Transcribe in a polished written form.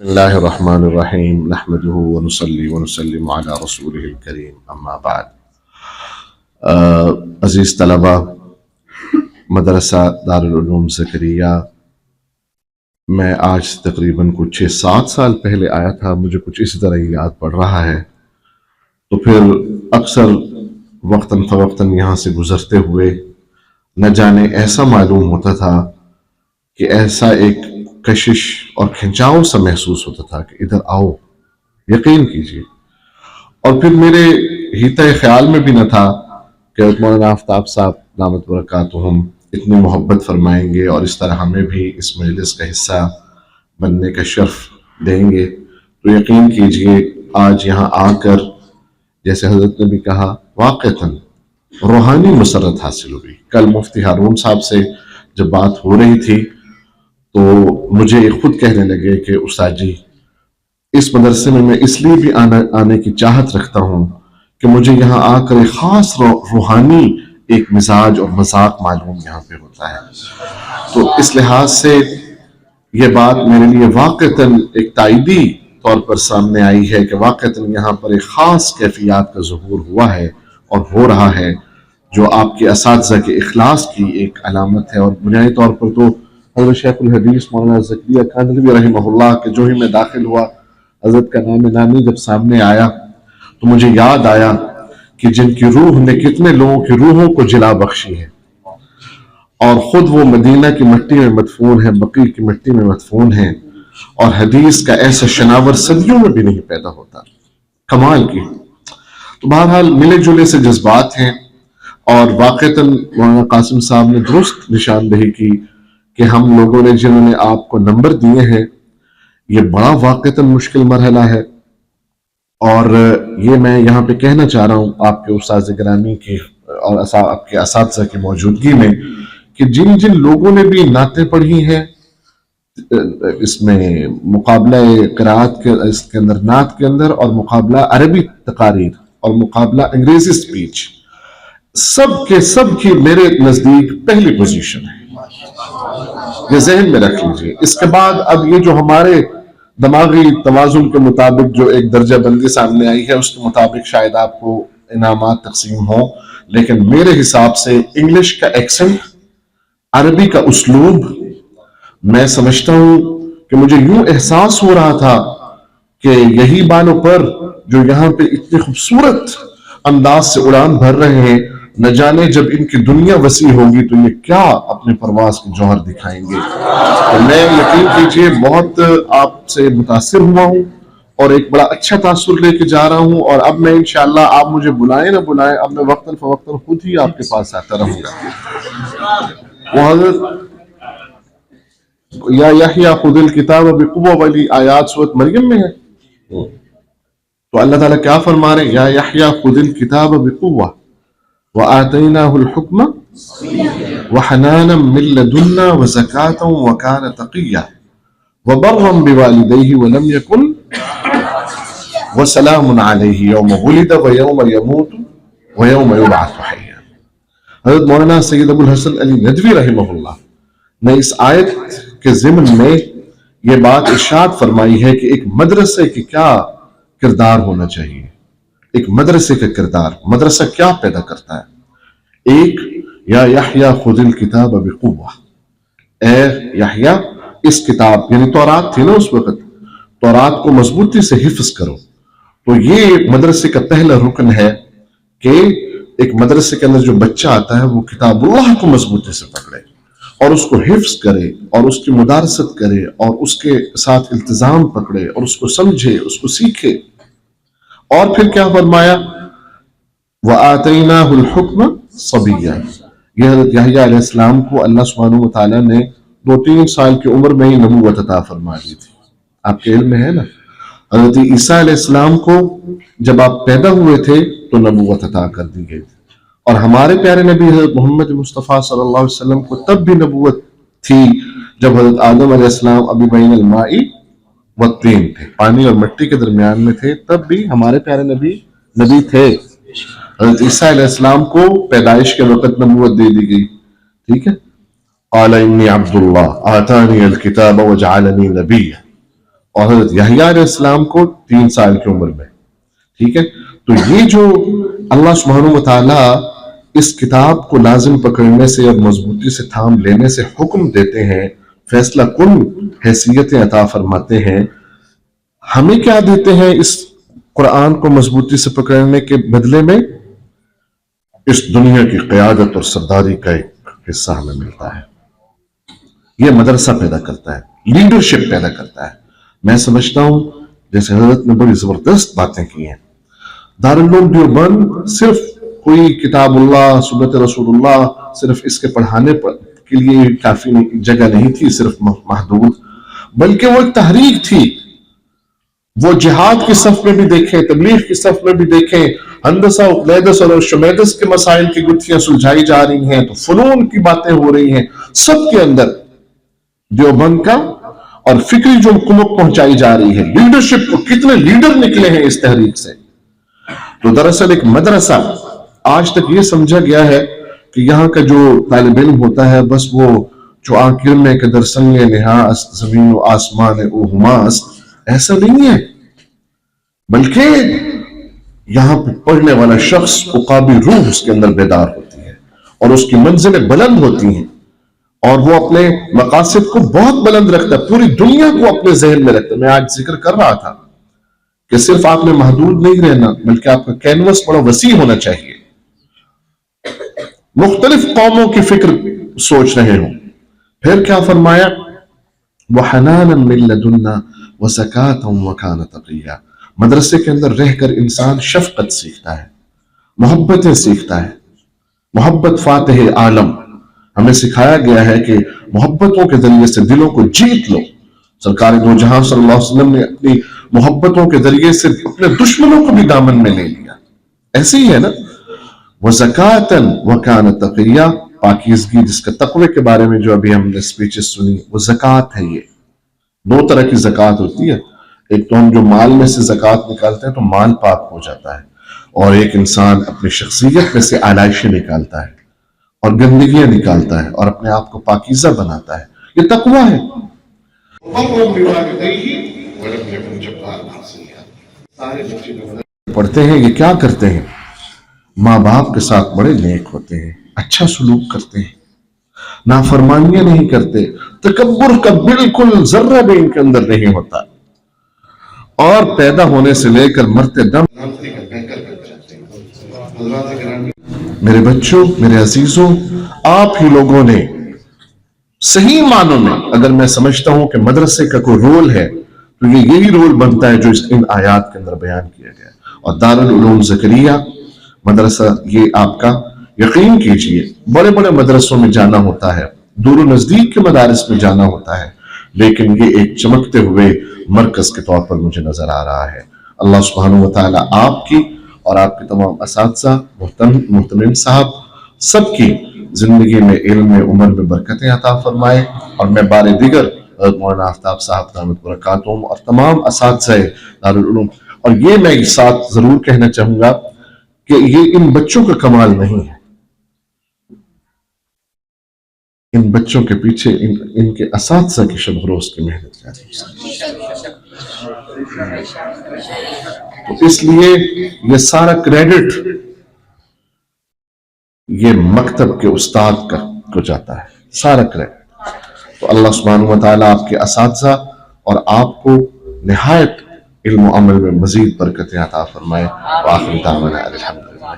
بسم اللہ الرحمن الرحیم نحمده ونصلی ونسلم علی رسولہ الکریم اما بعد. عزیز طلبہ مدرسہ دارالعلوم زکریا، میں آج سے تقریباً کچھ 6-7 سال پہلے آیا تھا. مجھے کچھ اسی طرح ہی یاد پڑ رہا ہے. تو پھر اکثر وقتاً فوقتاً یہاں سے گزرتے ہوئے نہ جانے ایسا معلوم ہوتا تھا کہ ایسا ایک کشش اور کھنچاؤ سا محسوس ہوتا تھا کہ ادھر آؤ، یقین کیجیے. اور پھر میرے ہیتہ خیال میں بھی نہ تھا کہ مولانا آفتاب صاحب دامت برکاتہم اتنی محبت فرمائیں گے اور اس طرح ہمیں بھی اس مجلس کا حصہ بننے کا شرف دیں گے. تو یقین کیجیے آج یہاں آ کر جیسے حضرت نے بھی کہا واقعتاً روحانی مسرت حاصل ہوئی. کل مفتی ہارون صاحب سے جب بات ہو رہی تھی تو مجھے خود کہنے لگے کہ استاد جی اس مدرسے میں اس لیے بھی آنے کی چاہت رکھتا ہوں کہ مجھے یہاں آ کر ایک خاص روحانی ایک مزاج اور مذاق معلوم یہاں پہ ہوتا ہے. تو اس لحاظ سے یہ بات میرے لیے واقعتاً ایک تائیدی طور پر سامنے آئی ہے کہ واقعتاً یہاں پر ایک خاص کیفیات کا ظہور ہوا ہے اور ہو رہا ہے، جو آپ کے اساتذہ کے اخلاص کی ایک علامت ہے. اور بنیادی طور پر تو حضرت شیخ الحدیث مولانا زکریا کاندھلوی رحمہ اللہ کہ جو ہی میں داخل ہوا حضرت کا نام نامی جب سامنے آیا تو مجھے یاد آیا کہ جن کی روح نے کتنے لوگوں کی روحوں کو جلا بخشی ہے اور خود وہ مدینہ کی مٹی میں مدفون ہے، بقیع کی مٹی میں مدفون ہے، اور حدیث کا ایسا شناور صدیوں میں بھی نہیں پیدا ہوتا. کمال کی. تو بہرحال ملے جلے سے جذبات ہیں اور واقعتاً مولانا قاسم صاحب نے درست نشاندہی کی کہ ہم لوگوں نے جنہوں نے آپ کو نمبر دیے ہیں یہ بڑا واقعتاً مشکل مرحلہ ہے. اور یہ میں یہاں پہ کہنا چاہ رہا ہوں آپ کے استاذ گرامی کی اور آپ کے اساتذہ کی موجودگی میں کہ جن جن لوگوں نے بھی نعتیں پڑھی ہیں اس میں مقابلہ قرات کے اس کے اندر نعت کے اندر اور مقابلہ عربی تقاریر اور مقابلہ انگریزی سپیچ، سب کے سب کی میرے نزدیک پہلی پوزیشن ہے. یہ ذہن میں رکھ لیجیے. اس کے بعد اب یہ جو ہمارے دماغی توازن کے مطابق جو ایک درجہ بندی سامنے آئی ہے اس کے مطابق شاید آپ کو انعامات تقسیم ہوں، لیکن میرے حساب سے انگلش کا ایکسنٹ، عربی کا اسلوب، میں سمجھتا ہوں کہ مجھے یوں احساس ہو رہا تھا کہ یہی بالوں پر جو یہاں پہ اتنی خوبصورت انداز سے اڑان بھر رہے ہیں، نہ جانے جب ان کی دنیا وسیع ہوگی تو یہ کیا اپنے پرواز کے جوہر دکھائیں گے. تو میں یقین کیجئے بہت آپ سے متاثر ہوا ہوں اور ایک بڑا اچھا تاثر لے کے جا رہا ہوں. اور اب میں انشاءاللہ آپ مجھے بلائیں نہ بلائیں اب میں وقتاً فوقتاً خود ہی آپ کے پاس آتا رہوں گا. وہ حضرت یا یحییٰ خذ الکتاب بقوہ والی آیات سورۃ مریم میں ہے. تو اللہ تعالیٰ کیا فرما رہے ہیں؟ یا یحییٰ خذ الکتاب بقوہ وآتیناہ الحکم وحنانا من لدنا وزکاة وکان تقیا وبرا بوالدیہ ولم یکن وسلام علیہ یوم ولد ویوم یموت ویوم یبعث حیا. حضرت مولانا سید ابو الحسن علی ندوی رحمہ اللہ نے اس آیت کے ضمن میں یہ بات ارشاد فرمائی ہے کہ ایک مدرسے کی کیا کردار ہونا چاہیے. ایک مدرسے کا کردار، مدرسہ کیا پیدا کرتا ہے؟ ایک، یا یحییٰ خذ الکتاب بقوہ، اے یحییٰ اس کتاب یعنی تورات تھی نا اس وقت، تورات کو مضبوطی سے حفظ کرو. تو یہ مدرسے کا پہلا رکن ہے کہ ایک مدرسے کے اندر جو بچہ آتا ہے وہ کتاب اللہ کو مضبوطی سے پکڑے اور اس کو حفظ کرے اور اس کی مدارست کرے اور اس کے ساتھ التزام پکڑے اور اس کو سمجھے، اس کو سیکھے. اور پھر کیا فرمایا؟ وَآتَيْنَاهُ الْحُكْمَ صَبِيًّا. یہ حضرت یحییٰ علیہ السلام کو اللہ سبحانہ وتعالیٰ نے 2-3 سال کی عمر میں ہی نبوت عطا فرما دی تھی. آپ کے علم میں ہے نا حضرت عیسیٰ علیہ السلام کو جب آپ پیدا ہوئے تھے تو نبوت عطا کر دی گئی تھی. اور ہمارے پیارے نبی حضرت محمد مصطفیٰ صلی اللہ علیہ وسلم کو تب بھی نبوت تھی جب حضرت آدم علیہ السلام ابھی بین الماء والطین تھے، پانی اور مٹی کے درمیان میں تھے، تب بھی ہمارے پیارے نبی تھے. حضرت عیسیٰ علیہ السلام کو پیدائش کے وقت نبوت دے دی گئی. ٹھیک ہے. قال انی عبد اللہ آتانی الکتاب وجعلنی نبیا. اور حضرت یحییٰ علیہ السلام کو 3 سال کی عمر میں. ٹھیک ہے. تو یہ جو اللہ سبحانہ وتعالیٰ اس کتاب کو لازم پکڑنے سے اور مضبوطی سے تھام لینے سے حکم دیتے ہیں، فیصلہ کن حیثیتیں عطا فرماتے ہیں، ہمیں کیا دیتے ہیں اس قرآن کو مضبوطی سے پکڑنے کے بدلے میں؟ اس دنیا کی قیادت اور سرداری کا ایک حصہ ہمیں ملتا ہے. یہ مدرسہ پیدا کرتا ہے، لیڈرشپ پیدا کرتا ہے. میں سمجھتا ہوں جیسے حضرت نے بڑی زبردست باتیں کی ہیں. دارالعلوم دیوبند صرف کوئی کتاب اللہ، سنت رسول اللہ صرف اس کے پڑھانے کے لیے کافی جگہ نہیں تھی، صرف محدود، بلکہ وہ ایک تحریک تھی. وہ جہاد کی صف میں بھی دیکھیں، تبلیغ کی صف میں بھی دیکھیں، ہندسہ اقلیدس اور شمیدس کے مسائل کی گتھیاں سلجھائی جا رہی ہیں، تو فنون کی باتیں ہو رہی ہیں، سب کے اندر دیوبند کا اور فکری جو کمک پہنچائی جا رہی ہے. لیڈرشپ کو کتنے لیڈر نکلے ہیں اس تحریک سے. تو دراصل ایک مدرسہ آج تک یہ سمجھا گیا ہے کہ یہاں کا جو طالب علم ہوتا ہے بس وہ جو آخر میں کہ در سنگ نہاس زمین و آسمان او ہماس، ایسا نہیں ہے. بلکہ یہاں پہ پڑھنے والا شخص عقابی روح اس کے اندر بیدار ہوتی ہے اور اس کی منزلیں بلند ہوتی ہیں اور وہ اپنے مقاصد کو بہت بلند رکھتا ہے، پوری دنیا کو اپنے ذہن میں رکھتا ہے. میں آج ذکر کر رہا تھا کہ صرف آپ نے محدود نہیں رہنا، بلکہ آپ کا کینوس بڑا وسیع ہونا چاہیے. مختلف قوموں کی فکر سوچ رہے ہوں. پھر کیا فرمایا؟ وَحَنَانًا مِن لَدُنَّا وَزَكَاةً وَكَانَ تَقِيًّا. مدرسے کے اندر رہ کر انسان شفقت سیکھتا ہے، محبتیں سیکھتا ہے. محبت فاتح عالم. ہمیں سکھایا گیا ہے کہ محبتوں کے ذریعے سے دلوں کو جیت لو. سرکار دو جہاں صلی اللہ علیہ وسلم نے اپنی محبتوں کے ذریعے سے اپنے دشمنوں کو بھی دامن میں لے لیا. ایسے ہی ہے نا. وَزَكَاةً وَكَانَ تَقِيًّا. پاکیزگی، جس کا تقوی کے بارے میں جو ابھی ہم نے سپیچز سنی، وہ زکوٰۃ ہے. یہ 2 طرح کی زکوٰۃ ہوتی ہے. ایک تو ہم جو مال میں سے زکوٰۃ نکالتے ہیں تو مال پاک ہو جاتا ہے، اور ایک انسان اپنی شخصیت میں سے آلائشیں نکالتا ہے اور گندگیاں نکالتا ہے اور اپنے آپ کو پاکیزہ بناتا ہے. یہ تقویٰ ہے. پڑھتے ہیں یہ کیا کرتے ہیں؟ ماں باپ کے ساتھ بڑے نیک ہوتے ہیں، اچھا سلوک کرتے ہیں، نافرمانیاں نہیں کرتے، تکبر کا بالکل ذرہ بھی ان کے اندر نہیں ہوتا، اور پیدا ہونے سے لے کر مرتے دم. میرے بچوں، میرے عزیزوں، آپ ہی لوگوں نے صحیح معنوں میں، اگر میں سمجھتا ہوں کہ مدرسے کا کوئی رول ہے تو یہ یہی رول بنتا ہے جو ان آیات کے اندر بیان کیا گیا. اور دارالعلوم زکریہ مدرسہ یہ آپ کا، یقین کیجئے بڑے بڑے مدرسوں میں جانا ہوتا ہے، دور و نزدیک کے مدارس میں جانا ہوتا ہے، لیکن یہ ایک چمکتے ہوئے مرکز کے طور پر مجھے نظر آ رہا ہے. اللہ سبحانہ وتعالی آپ کی اور آپ کے تمام اساتذہ، محتمم صاحب، سب کی زندگی میں، علم میں، عمر میں برکتیں عطا فرمائے. اور میں بار دیگر مولانا آفتاب صاحب دامت برکاتہم اور تمام اساتذہ دارالعلوم، اور یہ میں ایک ساتھ ضرور کہنا چاہوں گا کہ یہ ان بچوں کا کمال نہیں ہے، ان بچوں کے پیچھے ان کے اساتذہ کی شب روز کی محنت جاری ہے. تو اس لیے یہ سارا کریڈٹ یہ مکتب کے استاد کو جاتا ہے، سارا کریڈٹ. تو اللہ سبحانہ وتعالی آپ کے اساتذہ اور آپ کو نہایت علم و عمل میں مزید برکتیں عطا فرمائے. وآخر دعوانا الحمدللہ.